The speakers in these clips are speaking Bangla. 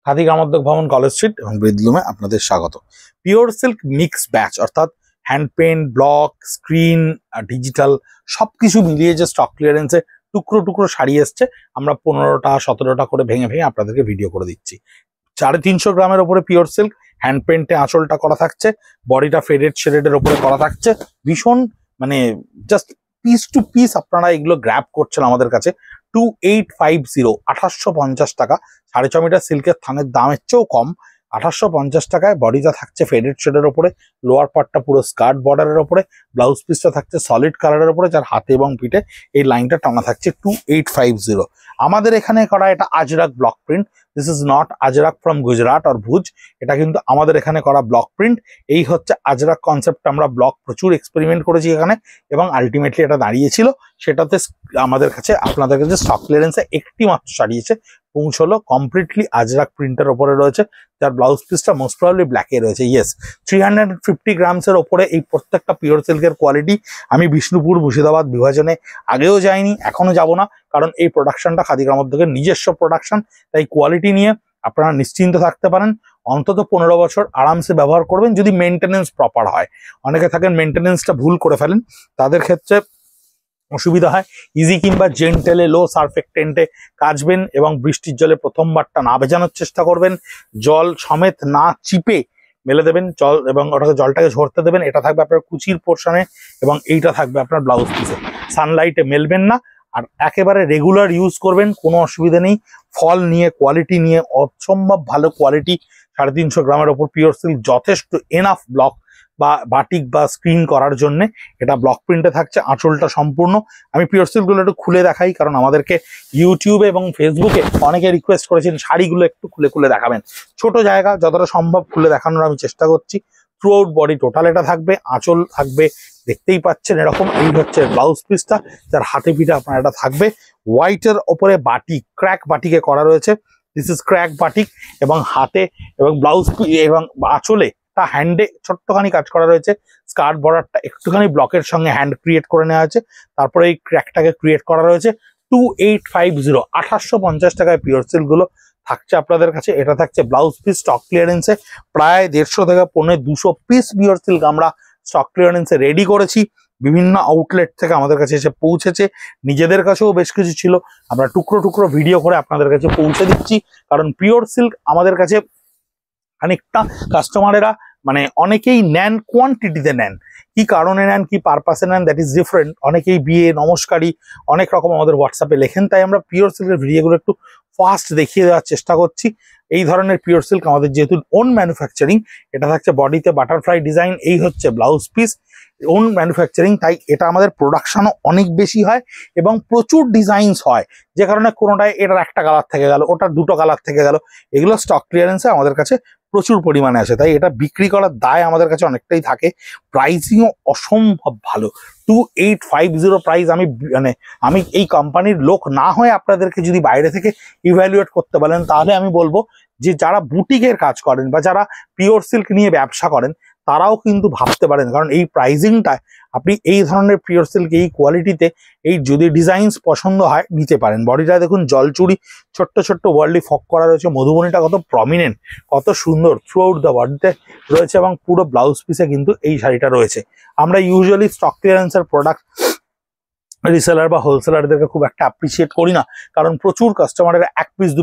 খাদি গ্রামোদ্যোগ ভবন, কলেজ স্ট্রিট এবং ব্রিদলুমে আপনাদের স্বাগত। পিওর সিল্ক মিক্স ব্যাচ অর্থাৎ hand paint, block, screen, digital সবকিছু মিলিয়ে যে স্টক ক্লিয়ারেন্সে টুকরো টুকরো শাড়ি এসছে, আমরা 15টা 17টা করে ভেঙে ভেঙে আপনাদেরকে ভিডিও করে দিচ্ছি। 350 গ্রামের ওপরে পিওর সিল্ক, হ্যান্ড পেন্টে আঁচলটা করা থাকছে, বডিটা ফেডেড শেডের ওপরে করা থাকছে। ভীষণ মানে জাস্ট পিস টু পিস আপনারা এগুলো গ্র্যাব করছেন আমাদের কাছে। 2850 2850 টাকা, 6.5 মিটার সিল্কের থানের দামের চেয়েও কম। 2850 টাকায় বডিটা থাকছে ফেডেড শেডের ওপরে, লোয়ার পার্টটা পুরো স্কার্ট বর্ডারের ওপরে, ব্লাউজ পিসটা থাকছে সলিড কালারের ওপরে, যার হাতে এবং পিঠে এই লাইনটা টানা থাকছে 2850। আমাদের এখানে করা এটা Ajrakh block print. This is not Ajrakh from Gujarat আর ভুজ, এটা কিন্তু আমাদের এখানে করা ব্লক প্রিন্ট। এই হচ্ছে আজরাক কনসেপ্ট। আমরা ব্লক প্রচুর এক্সপেরিমেন্ট করেছি এখানে এবং আলটিমেটলি এটা দাঁড়িয়েছিল। সেটাতে আমাদের কাছে আপনাদের কাছে স্টক ক্লিয়ারেন্সে একটি মাত্র শাড়ি এসে পৌঁছলো, কমপ্লিটলি আজরাক প্রিন্টের ওপরে রয়েছে, যার ব্লাউজ পিসটা মোস্ট প্রবাবলি ব্ল্যাকে রয়েছে। ইয়েস, 350 গ্রামসের ওপরে এই প্রত্যেকটা পিওর সিল্কের কোয়ালিটি। আমি বিষ্ণুপুর মুর্শিদাবাদ বিভাজনে আগেও যাইনি, এখনো যাব না, কারণ এই প্রোডাকশনটা খাদি গ্রামোদ্যোগের নিজস্ব প্রোডাকশন। তাই কোয়ালিটি নিয়ে আপনারা নিশ্চিন্ত থাকতে পারেন। অন্তত 15 বছর আরামসে ব্যবহার করবেন যদি মেনটেনেন্স প্রপার হয়। অনেকে থাকেন মেনটেনেন্সটা ভুল করে ফেলেন, তাদের ক্ষেত্রে অসুবিধা হয়। ইজি কিংবা জেন্টেলে লো সারফেক্টেন্টে কাচবেন এবং বৃষ্টির জলে প্রথমবারটা না ভেজানোর চেষ্টা করবেন। জল সমেত না চিপে মেলে দেবেন জল এবং ওটাকে জলটাকে ঝরতে দেবেন। এটা থাকবে আপনার কুচির পোর্শনে এবং এইটা থাকবে আপনার ব্লাউজ পিসে। সানলাইটে মেলবেন না, আর একেবারে রেগুলার ইউজ করবেন, কোনো অসুবিধা নেই। ফল নিয়ে, কোয়ালিটি নিয়ে অসম্ভব ভালো কোয়ালিটি। 350 গ্রামের ওপর পিওর সিল্ক, যথেষ্ট এনাফ ব্লক বা বাটিক বা স্ক্রিন করার জন্য এটা ব্লক প্রিন্টে থাকছে। আঁচলটা সম্পূর্ণ, আমি পিওর সিল্কগুলো একটু খুলে দেখাই, কারণ আমাদেরকে ইউটিউবে এবং ফেসবুকে অনেকে রিকোয়েস্ট করেছেন শাড়িগুলো একটু খুলে খুলে দেখাবেন। ছোট জায়গা, যতটা সম্ভব খুলে দেখানোর আমি চেষ্টা করছি। থ্রু আউট বডি টোটাল এটা থাকবে, আঁচল থাকবে দেখতেই পাচ্ছেন এরকম। এই হচ্ছে ব্লাউজ পিসটা, যার হাতে পিঠে আপনার এটা থাকবে। হোয়াইটের ওপরে বাটিক, ক্র্যাক বাটিকে করা রয়েছে। দিস ইজ ক্র্যাক বাটিক এবং হাতে এবং ব্লাউজ এবং আঁচলে তা হ্যান্ডে ছোট্টখানি কাজ করা রয়েছে। স্কার্ট বর্ডারটা একটুখানি ব্লকের সঙ্গে হ্যান্ড ক্রিয়েট করে নেওয়া হয়েছে, তারপরে এই ক্র্যাকটাকে ক্রিয়েট করা রয়েছে। 2850 2850 টাকায় পিওর সিল্ক গুলো থাকছে আপনাদের কাছে। এটা থাকছে ব্লাউজ পিস স্টক ক্লিয়ারেন্সে। প্রায় 150 থেকে 200 পিস পিওর সিল্ক আমরা স্টক ক্লিয়ারেন্সে রেডি করেছি। বিভিন্ন আউটলেট থেকে আমাদের কাছে এসে পৌঁছেছে, নিজেদের কাছেও বেশ কিছু ছিল। আমরা টুকরো টুকরো ভিডিও করে আপনাদের কাছে পৌঁছে দিচ্ছি, কারণ পিওর সিল্ক আমাদের কাছে খানিকটা কাস্টমারেরা মানে অনেকেই নেন, কোয়ান্টিটিতে নেন। কি কারণে নেন, কি পারপাসে নেন, দ্যাট ইজ ডিফারেন্ট। অনেকেই বিয়ে, নমস্কারী, অনেক রকম আমাদের হোয়াটসঅ্যাপে লেখেন, তাই আমরা পিওর সিল্কের ভিডিওগুলো একটু ফাস্ট দেখিয়ে দেওয়ার চেষ্টা করছি। এই ধরনের পিওর সিল্ক আমাদের যেহেতু ওন ম্যানুফ্যাকচারিং, এটা থাকছে বডিতে বাটারফ্লাই ডিজাইন, এই হচ্ছে ব্লাউজ পিস, ওন ম্যানুফ্যাকচারিং, তাই এটা আমাদের প্রোডাকশনও অনেক বেশি হয় এবং প্রচুর ডিজাইনস হয়, যে কারণে কোনোটায় এটার একটা কালার থেকে গেল, ওটার দুটো কালার থেকে গেল। এগুলো স্টক ক্লিয়ারেন্সে আমাদের কাছে প্রচুর পরিমাণে আসে, তাই এটা বিক্রি করার দায় আমাদের কাছে অনেকটাই থাকে। প্রাইসিংও অসম্ভব ভালো। 2850 প্রাইস। আমি এই কোম্পানির লোক না হয়ে আপনাদেরকে যদি বাইরে থেকে ইভ্যালুয়েট করতে বলেন, তাহলে আমি বলবো যে যারা বুটিকের কাজ করেন বা যারা পিওর সিল্ক নিয়ে ব্যবসা করেন, তারাও কিন্তু ভাবতে পারেন, কারণ এই প্রাইজিংটায় আপনি এই ধরনের পিওর সিল্ক এই কোয়ালিটিতে, এই যদি ডিজাইনস পছন্দ হয় নিতে পারেন। বডিটা দেখুন জলচুরি, ছোট্ট ছোট্ট ওয়ার্ল্ডলি ফক করা রয়েছে। মধুবনীটা কত প্রমিনেন্ট, কত সুন্দর থ্রু আউট দ্য বডিতে রয়েছে এবং পুরো ব্লাউজ পিসে কিন্তু এই শাড়িটা রয়েছে। আমরা ইউজুয়ালি স্টক ক্লিয়ারেন্সের প্রোডাক্ট রিসেলার বা হোলসেলারদেরকে খুব একটা অ্যাপ্রিসিয়েট করি না, কারণ প্রচুর কাস্টমারেরা এক পিস দু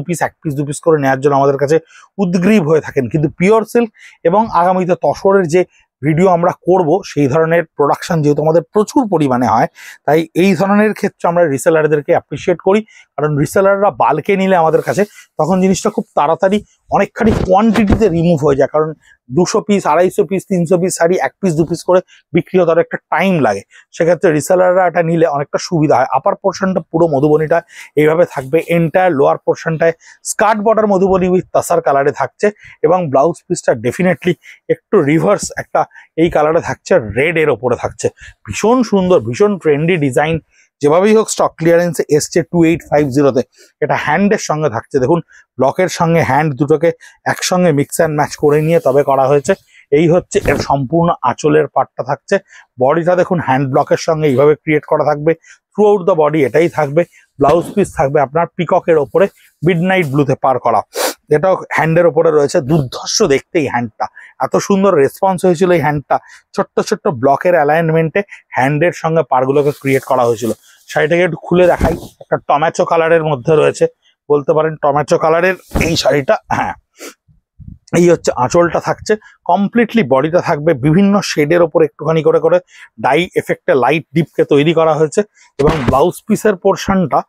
পিস করে নেওয়ার জন্য আমাদের কাছে উদ্গ্রীব হয়ে থাকেন। কিন্তু পিওর সিল্ক এবং আগামীতে তসরের যে ভিডিও আমরা করব, সেই ধরনের প্রোডাকশন যেহেতু আমাদের প্রচুর পরিমাণে হয়, তাই এই ধরনের ক্ষেত্রে আমরা রিসেলারদেরকে অ্যাপ্রিসিয়েট করি, কারণ রিসেলাররা বাল্কে নিলে আমাদের কাছে তখন জিনিসটা খুব তাড়াতাড়ি অনেকখানি কোয়ান্টিটিতে রিমুভ হয়ে যায়, কারণ 200 পিস, 250 পিস, 300 পিস শাড়ি এক পিস দু পিস করে বিক্রি হতে একটা টাইম লাগে। সেক্ষেত্রে রিসেলাররা এটা নিলে অনেকটা সুবিধা হয়। আপার পোর্শনটা পুরো মধুবনীটা এইভাবে থাকবে, এন্টায়ার লোয়ার পোর্শনটায় skirt border Madhubani with tussar কালারে থাকছে এবং ব্লাউজ পিসটা ডেফিনেটলি একটু রিভার্স একটা এই কালারে থাকছে, রেড এর ওপরে থাকছে। ভীষণ সুন্দর, ভীষণ ট্রেন্ডি ডিজাইন। যেভাবেই হোক স্টক ক্লিয়ারেন্সে এসছে 2850-তে। এটা হ্যান্ডের সঙ্গে থাকছে, দেখুন ব্লকের সঙ্গে হ্যান্ড দুটোকে একসঙ্গে মিক্স অ্যান্ড ম্যাচ করে নিয়ে তবে করা হয়েছে। এই হচ্ছে এর সম্পূর্ণ আঁচলের পার্টটা থাকছে। বডিটা দেখুন হ্যান্ড ব্লকের সঙ্গে এইভাবে ক্রিয়েট করা থাকবে, থ্রু আউট দ্য বডি এটাই থাকবে। ব্লাউজ পিস থাকবে আপনার পিককের ওপরে মিডনাইট ব্লুতে পার করা। এটাও হ্যান্ডের ওপরে রয়েছে, দুর্ধর্ষ দেখতে এই হ্যান্ডটা, এত সুন্দর রেসপন্স হয়েছিল এই হ্যান্ডটা, ছোট্ট ছোট্ট ব্লকের অ্যালাইনমেন্টে হ্যান্ডের সঙ্গে পারগুলোকে ক্রিয়েট করা হয়েছিল। শাড়িটাকে একটু খুলে দেখাই, একটা টমেটো কালারের মধ্যে রয়েছে, বলতে পারেন টমেটো কালারের এই শাড়িটা। হ্যাঁ, এই হচ্ছে আঁচলটা থাকছে, কমপ্লিটলি বডিটা থাকবে বিভিন্ন শেডের ওপর একটুখানি করে করে ডাই এফেক্টে লাইট ডিপকে তৈরি করা হয়েছে। এবং ব্লাউজ পিসের পোর্শনটা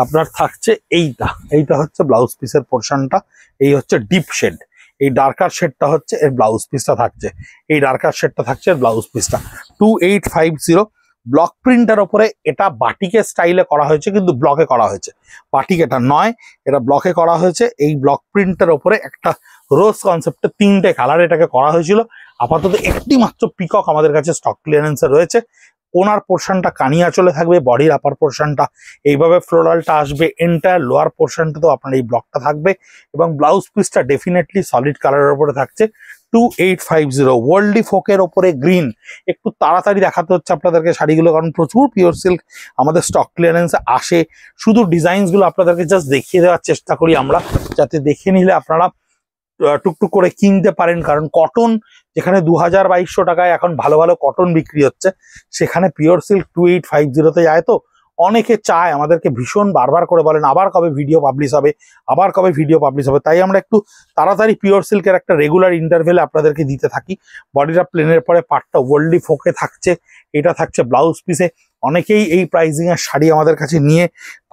আপনার থাকছে এইটা হচ্ছে ব্লাউজ পিসের পোর্শনটা, এই হচ্ছে ডিপ শেড, এই ডার্কার শেডটা হচ্ছে এর ব্লাউজ পিসটা থাকছে, এই ডার্কার শেডটা থাকছে এর ব্লাউজ পিসটা। 2850 ব্লক প্রিন্টের ওপরে, এটা বাটিকের স্টাইলে করা হয়েছে কিন্তু ব্লকে করা হয়েছে, বাটিক এটা নয়, এটা ব্লকে করা হয়েছে। এই ব্লক প্রিন্টের ওপরে একটা রোজ কনসেপ্টে 3টে কালার এটাকে করা হয়েছিল। আপাতত একটি মাত্র পিকক আমাদের কাছে স্টক ক্লিয়ারেন্সে রয়েছে। ওনার পোর্শনটা কানিয়া চলে থাকবে, বডির আপার পোর্শনটা এইভাবে ফ্লোরালটা আসবে, এন্টায়ার লোয়ার পোর্শনটা তো আপনার এই ব্লকটা থাকবে। এবং ব্লাউজ পিসটা ডেফিনেটলি সলিড কালারের উপরে থাকছে। 2850 ওয়ার্ল্ডলি ফোকের ওপরে গ্রিন। একটু তাড়াতাড়ি দেখাতে হচ্ছে আপনাদেরকে শাড়িগুলো, কারণ প্রচুর পিওর সিল্ক আমাদের স্টক ক্লিয়ারেন্সে আসে। শুধু ডিজাইনসগুলো আপনাদেরকে জাস্ট দেখিয়ে দেওয়ার চেষ্টা করি আমরা, যাতে দেখে নিলে আপনারা টুকটুক করে কিনতে পারেন। কারণ কটন যেখানে 2200 টাকায় এখন ভালো ভালো কটন বিক্রি হচ্ছে, সেখানে পিওর সিল্ক 2850-তে যায়। তো অনেকে চায়, আমাদেরকে ভীষণ বারবার করে বলেন আবার কবে ভিডিও পাবলিশ হবে, আবার কবে ভিডিও পাবলিশ হবে। তাই আমরা একটু তাড়াতাড়ি পিওর সিল্কের একটা রেগুলার ইন্টারভেলে আপনাদেরকে দিতে থাকি। বডিটা প্লেনের পরে পার্টটা ওয়ার্ল্ডলি ফোকে থাকছে, এটা থাকছে ব্লাউজ পিসে। অনেকেই এই প্রাইজিং এর শাড়ি আমাদের কাছে নিয়ে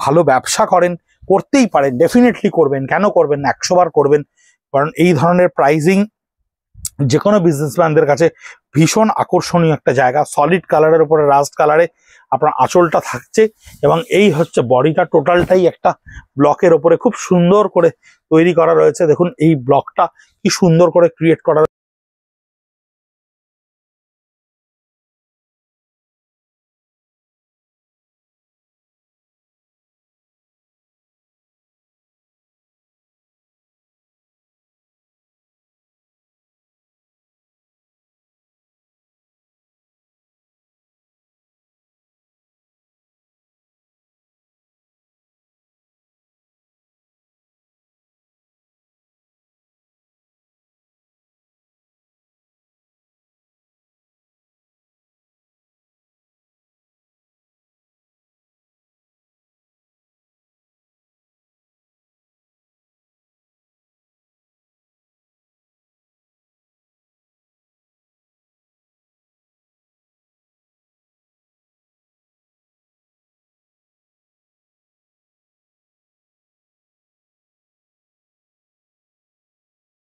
ভালো ব্যবসা করেন, করতেই পারেন, ডেফিনেটলি করবেন, কেন করবেন না, 100 বার করবেন। কারণ এই ধরনের প্রাইজিং যে কোনো বিজনেসম্যানদের কাছে ভীষণ আকর্ষণীয় একটা জায়গা। সলিড কালারের উপরে রাস্ট কালারে আপনার আঁচলটা থাকছে, এবং এই হচ্ছে বডিটা টোটালটাই একটা ব্লকের ওপরে খুব সুন্দর করে তৈরি করা রয়েছে। দেখুন এই ব্লকটা কি সুন্দর করে ক্রিয়েট করা